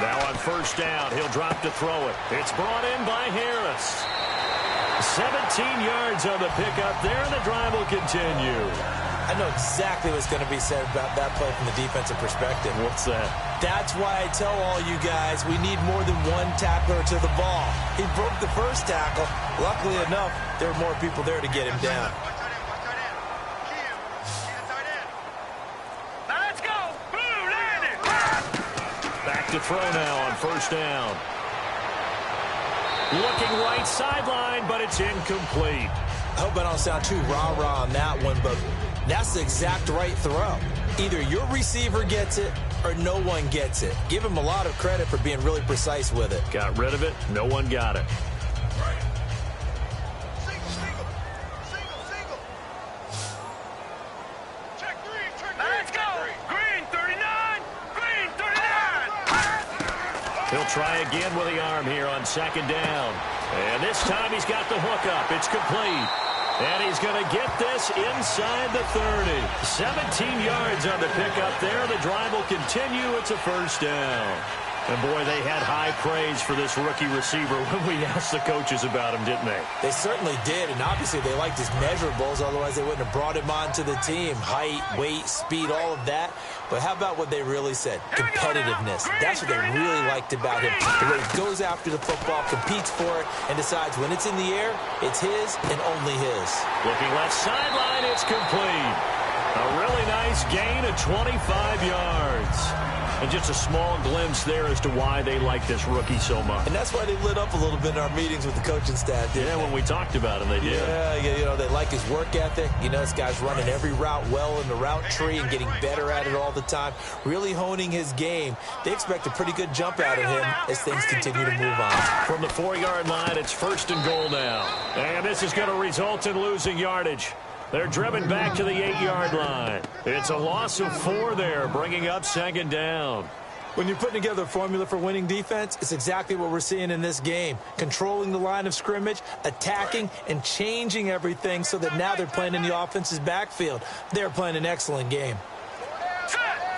Now on first down, he'll drop to throw it. It's brought in by Harris. 17 yards on the pickup there, and the drive will continue. I know exactly what's going to be said about that play from the defensive perspective. What's that? That's why I tell all you guys we need more than one tackler to the ball. He broke the first tackle. Luckily enough, there were more people there to get him down. Back to throw now on first down. Looking right sideline, but it's incomplete. I hope I don't sound too rah-rah on that one, but that's the exact right throw. Either your receiver gets it or no one gets it. Give him a lot of credit for being really precise with it. Got rid of it. No one got it. He'll try again with the arm here on second down. And this time he's got the hook up. It's complete. And he's going to get this inside the 30. 17 yards on the pickup there. The drive will continue. It's a first down. And, boy, they had high praise for this rookie receiver when we asked the coaches about him, didn't they? They certainly did, and obviously they liked his measurables. Otherwise, they wouldn't have brought him onto the team. Height, weight, speed, all of that. But how about what they really said? Competitiveness. That's what they really liked about him. The way he goes after the football, competes for it, and decides when it's in the air, it's his and only his. Looking left sideline, it's complete. A really nice gain of 25 yards. And just a small glimpse there as to why they like this rookie so much. And that's why they lit up a little bit in our meetings with the coaching staff. Yeah, when we talked about him, they did. Yeah, you know, they like his work ethic. You know, this guy's running every route well in the route tree and getting better at it all the time. Really honing his game. They expect a pretty good jump out of him as things continue to move on. From the 4-yard line, it's first and goal now. And this is going to result in losing yardage. They're driven back to the 8-yard line. It's a loss of 4 there, bringing up second down. When you're putting together a formula for winning defense, it's exactly what we're seeing in this game. Controlling the line of scrimmage, attacking, and changing everything so that now they're playing in the offense's backfield. They're playing an excellent game.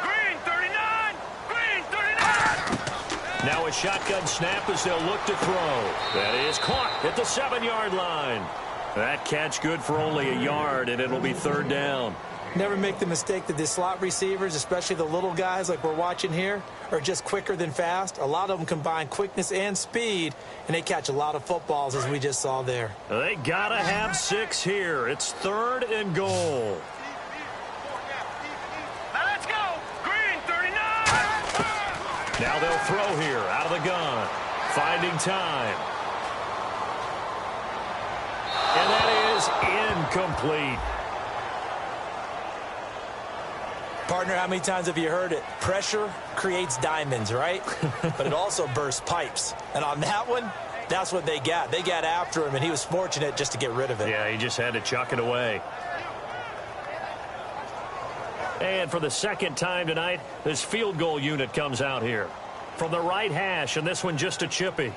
Green 39! Green 39! Now a shotgun snap as they'll look to throw. That is caught at the 7-yard line. That catch good for only a yard, and it'll be third down. Never make the mistake that the slot receivers, especially the little guys like we're watching here, are just quicker than fast. A lot of them combine quickness and speed, and they catch a lot of footballs, as we just saw there. They got to have 6 here. It's third and goal. Let's go. Green 39. Now they'll throw here out of the gun. Finding time. And that is incomplete. Partner, how many times have you heard it? Pressure creates diamonds, right? But it also bursts pipes. And on that one, that's what they got. They got after him, and he was fortunate just to get rid of it. Yeah, he just had to chuck it away. And for the second time tonight, this field goal unit comes out here. From the right hash, and this one just a chippy.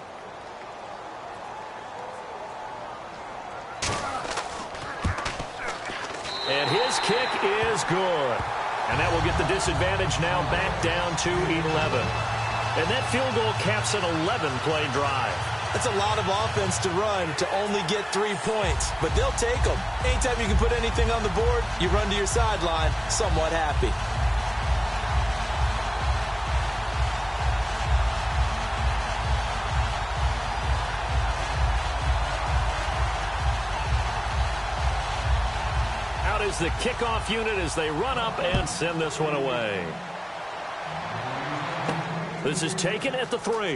And his kick is good. And that will get the disadvantage now back down to 11. And that field goal caps an 11-play drive. That's a lot of offense to run to only get 3 points. But they'll take them. Anytime you can put anything on the board, you run to your sideline somewhat happy. Is the kickoff unit as they run up and send this one away. This is taken at the 3.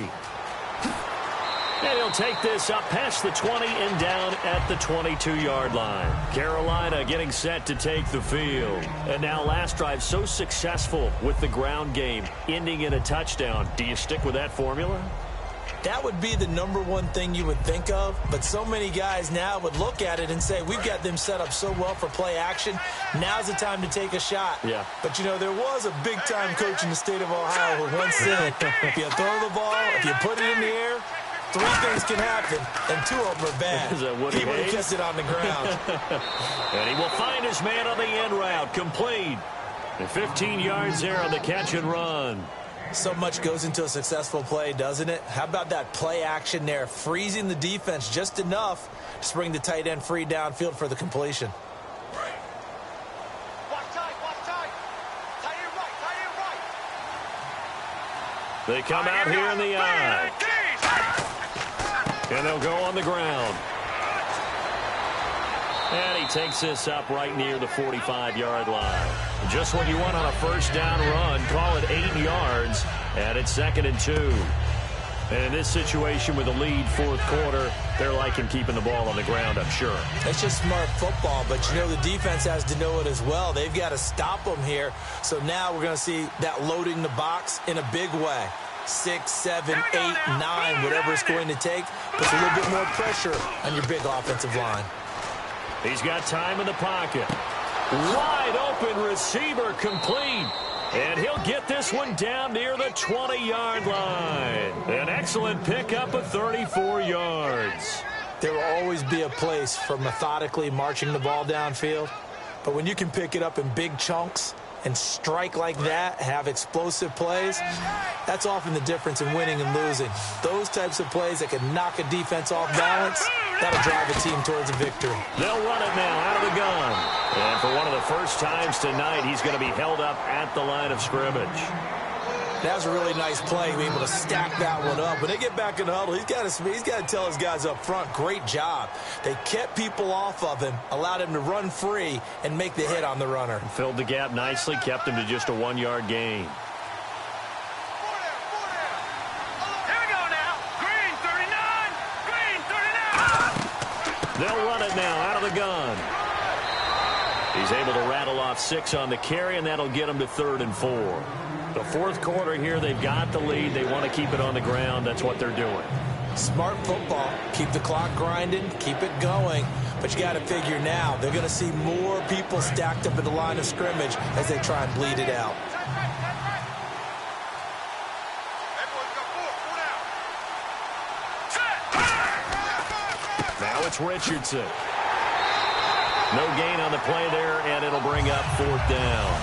And he'll take this up past the 20 and down at the 22-yard line. Carolina getting set to take the field. And now last drive so successful with the ground game, ending in a touchdown. Do you stick with that formula? That would be the #1 thing you would think of, but so many guys now would look at it and say, we've got them set up so well for play action, now's the time to take a shot. Yeah. But, you know, there was a big-time coach in the state of Ohio who once said, if you throw the ball, if you put it in the air, 3 things can happen, and 2 of them are bad. He would have kissed it on the ground. And he will find his man on the end route, complete. And 15 yards there on the catch and run. So much goes into a successful play, doesn't it? How about that play action there, freezing the defense just enough to bring the tight end free downfield for the completion. They come out here in the eye. And they'll go on the ground. And he takes this up right near the 45-yard line. Just what you want on a first down run. Call it 8 yards. And it's 2nd and 2. And in this situation with a lead fourth quarter, they're liking keeping the ball on the ground, I'm sure. It's just smart football, but you know the defense has to know it as well. They've got to stop them here. So now we're going to see that loading the box in a big way. 6, 7, 8, 9, whatever it's going to take, puts a little bit more pressure on your big offensive line. He's got time in the pocket. Wide open receiver complete. And he'll get this one down near the 20-yard line. An excellent pickup of 34 yards. There will always be a place for methodically marching the ball downfield. But when you can pick it up in big chunks and strike like that, have explosive plays, that's often the difference in winning and losing. Those types of plays that can knock a defense off balance, that'll drive a team towards a victory. They'll run it now out of the gun. And for one of the first times tonight, he's going to be held up at the line of scrimmage. That was a really nice play, being able to stack that one up. When they get back in the huddle, he's got to tell his guys up front, great job. They kept people off of him, allowed him to run free and make the hit on the runner. Filled the gap nicely, kept him to just a 1-yard gain. They'll run it now out of the gun. He's able to rattle off 6 on the carry, and that'll get him to 3rd and 4. The fourth quarter here, they've got the lead. They want to keep it on the ground. That's what they're doing. Smart football. Keep the clock grinding. Keep it going. But you got to figure now, they're going to see more people stacked up at the line of scrimmage as they try and bleed it out. Now it's Richardson. No gain on the play there, and it'll bring up 4th down.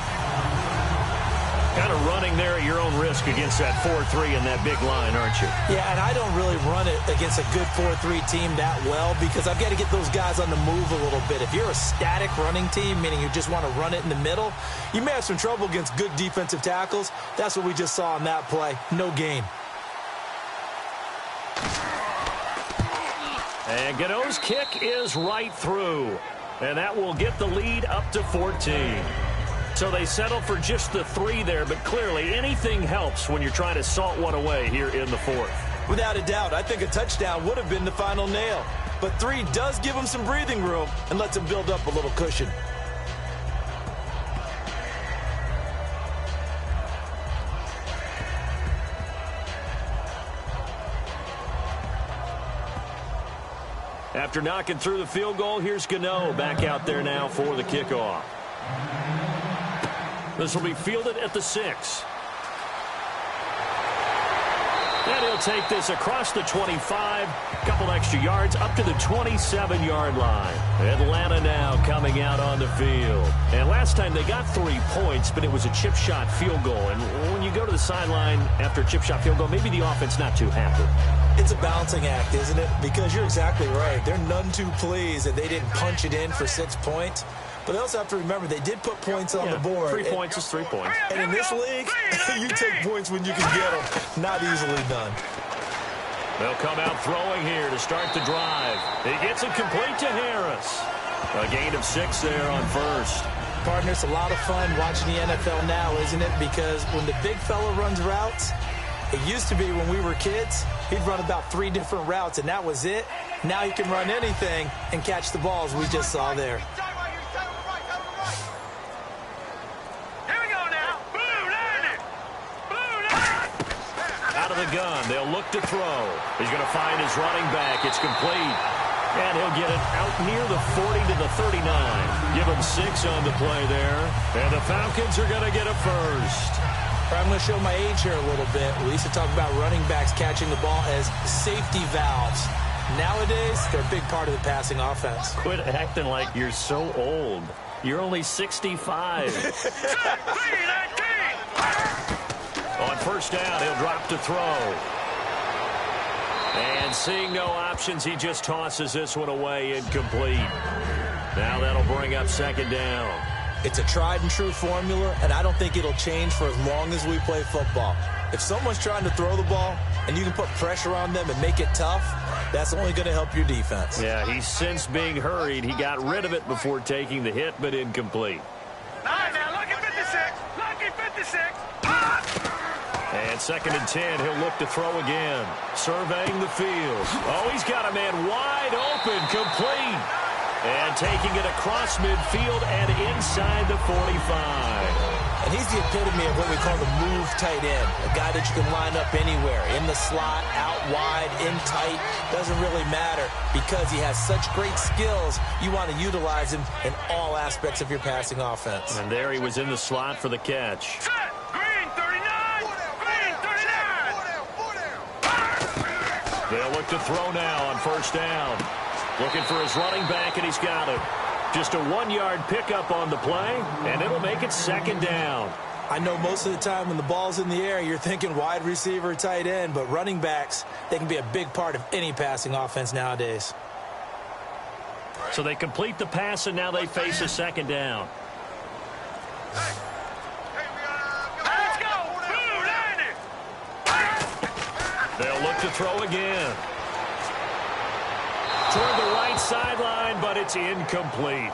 Kind of running there at your own risk against that 4-3 and that big line, aren't you? Yeah, and I don't really run it against a good 4-3 team that well because I've got to get those guys on the move a little bit. If you're a static running team, meaning you just want to run it in the middle, you may have some trouble against good defensive tackles. That's what we just saw on that play. No gain. And Gano's kick is right through. And that will get the lead up to 14. So they settle for just the 3 there, but clearly anything helps when you're trying to salt one away here in the 4th. Without a doubt, I think a touchdown would have been the final nail. But 3 does give them some breathing room and lets them build up a little cushion. After knocking through the field goal, here's Gano back out there now for the kickoff. This will be fielded at the 6. And he'll take this across the 25, a couple extra yards, up to the 27-yard line. Atlanta now coming out on the field. And last time they got 3 points, but it was a chip shot field goal. And when you go to the sideline after a chip shot field goal, maybe the offense not too happy. It's a balancing act, isn't it? Because you're exactly right. They're none too pleased that they didn't punch it in for 6 points. But they also have to remember they did put points on the board. 3 points is 3 points. And in this league, you take points when you can get them. Not easily done. They'll come out throwing here to start the drive. He gets it complete to Harris. A gain of 6 there on first. Partner, it's a lot of fun watching the NFL now, isn't it? Because when the big fella runs routes, it used to be when we were kids, he'd run about 3 different routes, and that was it. Now he can run anything and catch the balls we just saw there. Out of the gun, they'll look to throw. He's going to find his running back. It's complete. And he'll get it out near the 40 to the 39. Give him 6 on the play there. And the Falcons are going to get a first. I'm going to show my age here a little bit. We used to talk about running backs catching the ball as safety valves. Nowadays, they're a big part of the passing offense. Quit acting like you're so old. You're only 65. On first down. He'll drop to throw. And seeing no options, he just tosses this one away, incomplete. Now that'll bring up second down. It's a tried-and-true formula, and I don't think it'll change for as long as we play football. If someone's trying to throw the ball and you can put pressure on them and make it tough, that's only going to help your defense. Yeah, he's since being hurried. He got rid of it before taking the hit, but incomplete. Now, lucky 56. Lucky 56. And 2nd and 10, he'll look to throw again. Surveying the field. Oh, he's got a man wide open, complete. And taking it across midfield and inside the 45. And he's the epitome of what we call the move tight end. A guy that you can line up anywhere. In the slot, out wide, in tight. Doesn't really matter because he has such great skills. You want to utilize him in all aspects of your passing offense. And there he was in the slot for the catch. Set. Green 39. Green 39. They'll look to throw now on first down. Looking for his running back, and he's got it. Just a 1-yard pickup on the play, and it'll make it second down. I know most of the time when the ball's in the air, you're thinking wide receiver, tight end, but running backs, they can be a big part of any passing offense nowadays. So they complete the pass, and now they face a second down. Let's go. Blue 90. They'll look to throw again. Toward the right sideline, but it's incomplete.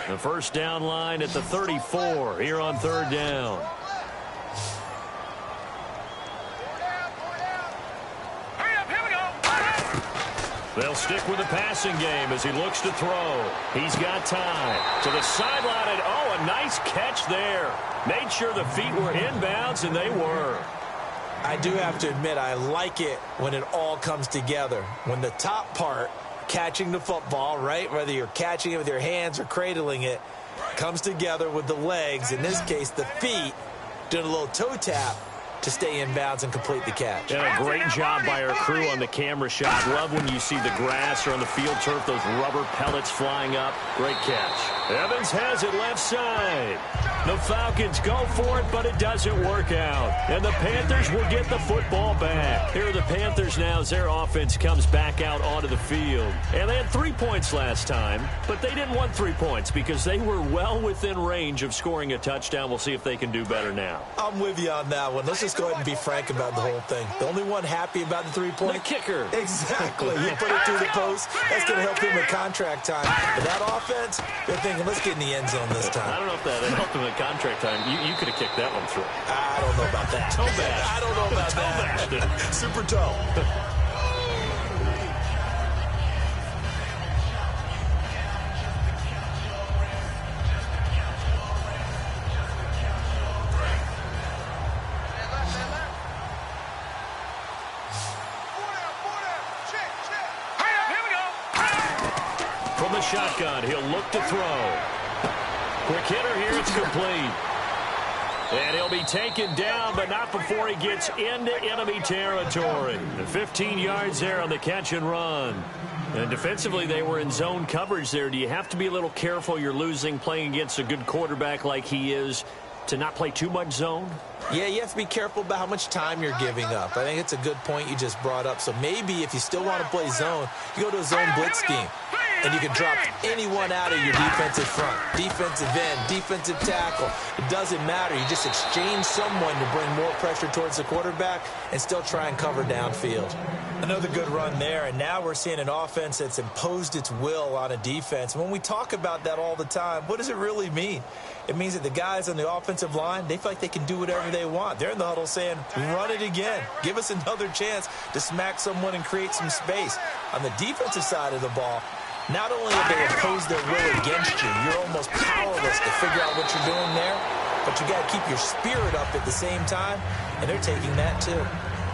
The first down line at the 34 here on third down. They'll stick with the passing game as he looks to throw. He's got time to the sideline, and oh, a nice catch there. Made sure the feet were inbounds, and they were. I do have to admit, I like it when it all comes together. When the top part, catching the football, right, whether you're catching it with your hands or cradling it, comes together with the legs, in this case the feet, doing a little toe tap to stay in bounds and complete the catch. And a great job by our crew on the camera shot. Love when you see the grass or on the field turf, those rubber pellets flying up. Great catch. Evans has it left side. The Falcons go for it, but it doesn't work out. And the Panthers will get the football back. Here are the Panthers now as their offense comes back out onto the field. And they had 3 points last time, but they didn't want 3 points because they were well within range of scoring a touchdown. We'll see if they can do better now. I'm with you on that one. Let's just go ahead and be frank about the whole thing. The only one happy about the 3-point? The kicker. Exactly. You put it through the post. That's going to help him at contract time. But that offense, they're thinking, let's get in the end zone this time. I don't know if that helped him at contract time. You could have kicked that one through. I don't know about that. Toe bash. I don't know about that. Super toe. From the shotgun, he'll look to throw. Quick hitter here, it's complete. And he'll be taken down, but not before he gets into enemy territory. 15 yards there on the catch and run. And defensively, they were in zone coverage there. Do you have to be a little careful? You're losing playing against a good quarterback like he is to not play too much zone? Yeah, you have to be careful about how much time you're giving up. I think it's a good point you just brought up. So maybe if you still want to play zone, you go to a zone blitz scheme. And you can drop anyone out of your defensive front, defensive end, defensive tackle. It doesn't matter. You just exchange someone to bring more pressure towards the quarterback and still try and cover downfield. Another good run there, and now we're seeing an offense that's imposed its will on a defense. When we talk about that all the time, what does it really mean? It means that the guys on the offensive line, they feel like they can do whatever they want. They're in the huddle saying, run it again. Give us another chance to smack someone and create some space. On the defensive side of the ball, not only have they imposed their will against you, you're almost powerless to figure out what you're doing there, but you got to keep your spirit up at the same time, and they're taking that too.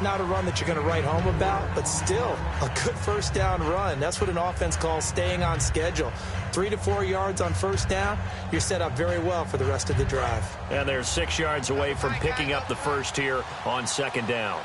Not a run that you're going to write home about, but still a good first down run. That's what an offense calls staying on schedule. 3 to 4 yards on first down, you're set up very well for the rest of the drive. And they're 6 yards away from picking up the first here on second down.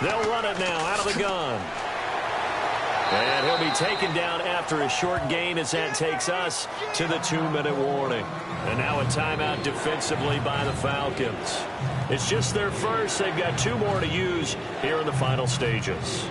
They'll run it now out of the gun. And he'll be taken down after a short gain as that takes us to the 2-minute warning. And now a timeout defensively by the Falcons. It's just their first. They've got 2 more to use here in the final stages.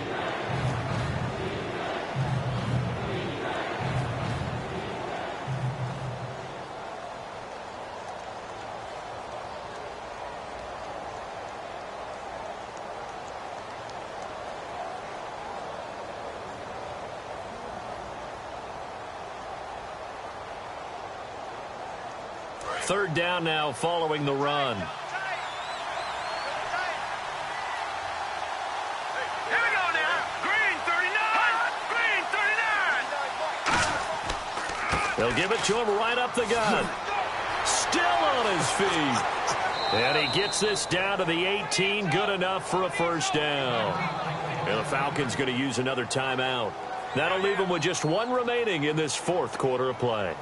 Third down now following the run. Here we go now. Green 39. Green 39. They'll give it to him right up the gut. Still on his feet. And he gets this down to the 18. Good enough for a first down. And the Falcons going to use another timeout. That'll leave them with just 1 remaining in this 4th quarter of play.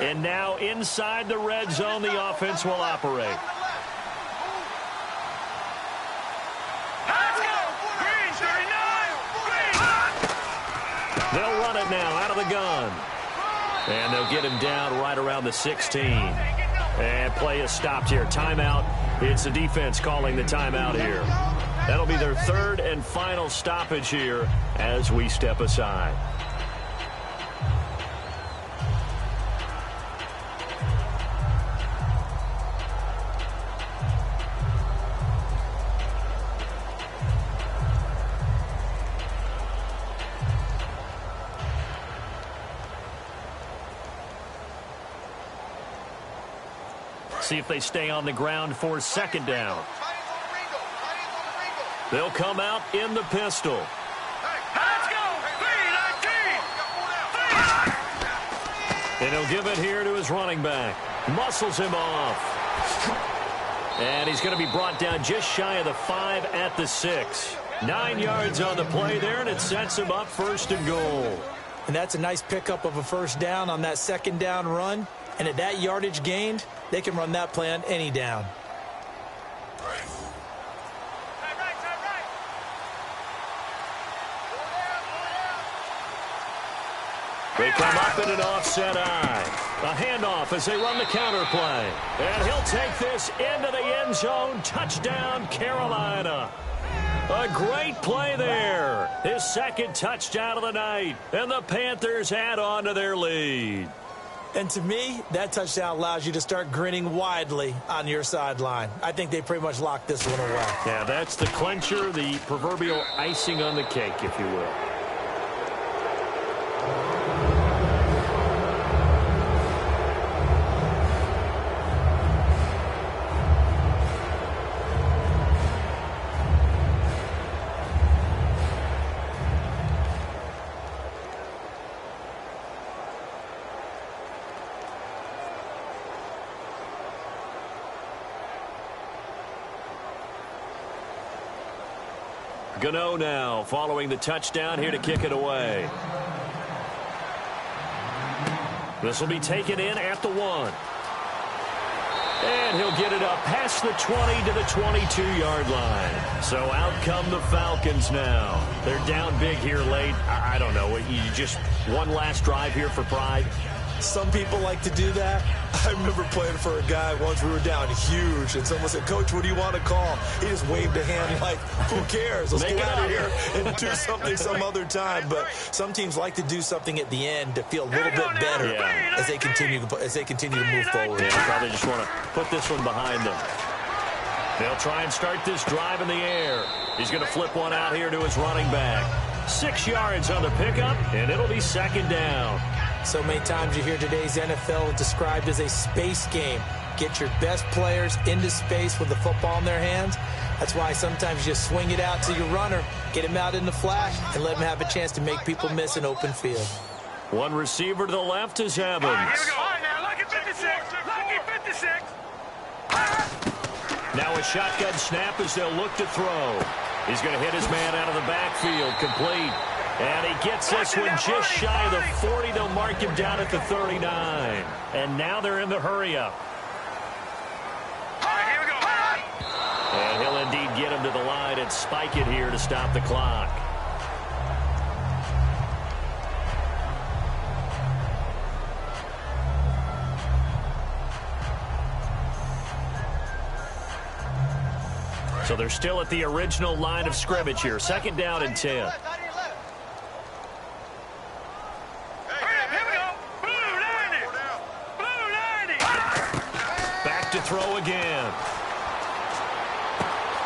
And now inside the red zone, the offense will operate. Let's go. Green 39. Green. They'll run it now out of the gun. And they'll get him down right around the 16. And play is stopped here. Timeout. It's the defense calling the timeout here. That'll be their 3rd and final stoppage here as we step aside. See if they stay on the ground for 2nd down. They'll come out in the pistol. Let's go. Green 19. And he'll give it here to his running back. Muscles him off. And he's going to be brought down just shy of the 5 at the 6. 9 yards on the play there, and it sets him up 1st and goal. And that's a nice pickup of a first down on that 2nd down run. And at that yardage gained, they can run that play on any down. They come up in an offset eye. A handoff as they run the counter play. And he'll take this into the end zone. Touchdown, Carolina. A great play there. His 2nd touchdown of the night. And the Panthers add on to their lead. And to me, that touchdown allows you to start grinning widely on your sideline. I think they pretty much locked this one away. Yeah, that's the clincher, the proverbial icing on the cake, if you will. Gano now following the touchdown here to kick it away. This will be taken in at the 1. And he'll get it up past the 20 to the 22-yard line. So out come the Falcons now. They're down big here late. I don't know. You just one last drive here for pride. Some people like to do that. I remember playing for a guy once. We were down huge, and someone said, "Coach, what do you want to call?" He just waved a hand like, "Who cares? Let's get out of here and do something some other time." But some teams like to do something at the end to feel a little bit better as they continue to move forward. Yeah, probably just want to put this one behind them. They'll try and start this drive in the air. He's going to flip one out here to his running back. 6 yards on the pickup, and it'll be 2nd down. So many times you hear today's NFL described as a space game. Get your best players into space with the football in their hands. That's why sometimes you just swing it out to your runner, get him out in the flat, and let him have a chance to make people miss an open field. One receiver to the left is Evans. All right, here we go. All right, now, lucky 56. Lucky 56. Now a shotgun snap as they'll look to throw. He's going to hit his man out of the backfield, complete. And he gets this one just shy of the 40. They'll mark him down at the 39. And now they're in the hurry-up. All right, here we go. And he'll indeed get him to the line and spike it here to stop the clock. So they're still at the original line of scrimmage here. Second down and 10. Hurry up, here we go. Blue 90. Blue 90. Back to throw again.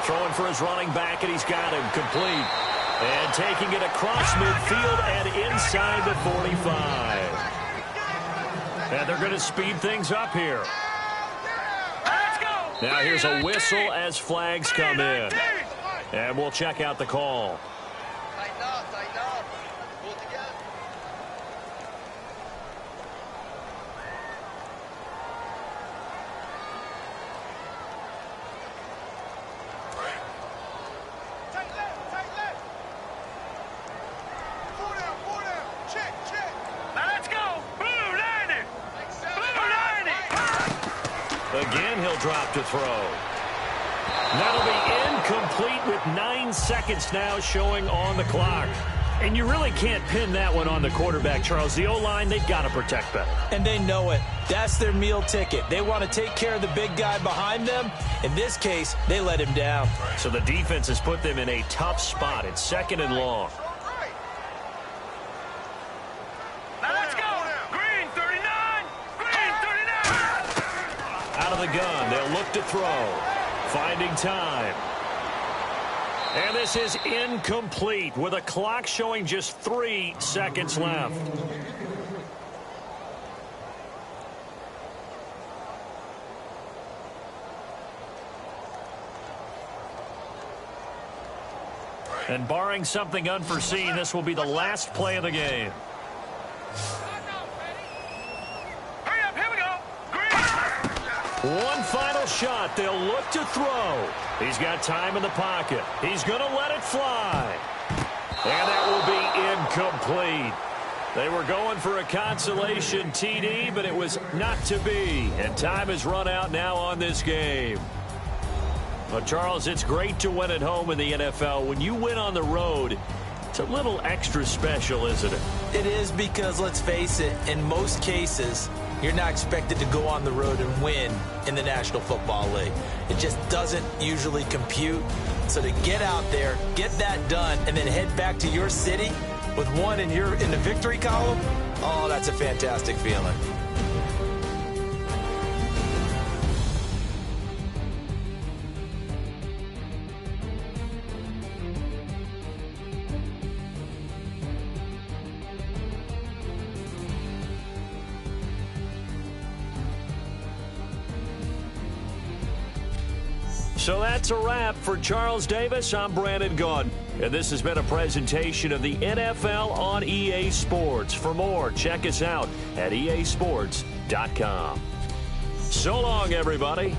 Throwing for his running back, and he's got him complete. And taking it across midfield and inside the 45. And they're going to speed things up here. Now here's a whistle as flags come in. And we'll check out the call. Again, he'll drop to throw. That'll be incomplete with 9 seconds now showing on the clock. And you really can't pin that one on the quarterback, Charles. The O-line, they've got to protect better. And they know it. That's their meal ticket. They want to take care of the big guy behind them. In this case, they let him down. So the defense has put them in a tough spot. It's second and long. The gun, they'll look to throw, finding time, and this is incomplete with a clock showing just 3 seconds left. And barring something unforeseen, this will be the last play of the game. One final shot. They'll look to throw. He's got time in the pocket. He's going to let it fly. And that will be incomplete. They were going for a consolation TD, but it was not to be. And time has run out now on this game. Well, Charles, it's great to win at home in the NFL. When you win on the road, it's a little extra special, isn't it? It is, because, let's face it, in most cases, you're not expected to go on the road and win in the National Football League. It just doesn't usually compute. So to get out there, get that done, and then head back to your city with one in the victory column, oh, that's a fantastic feeling. So that's a wrap for Charles Davis. I'm Brandon Gaudin, and this has been a presentation of the NFL on EA Sports. For more, check us out at easports.com. So long, everybody.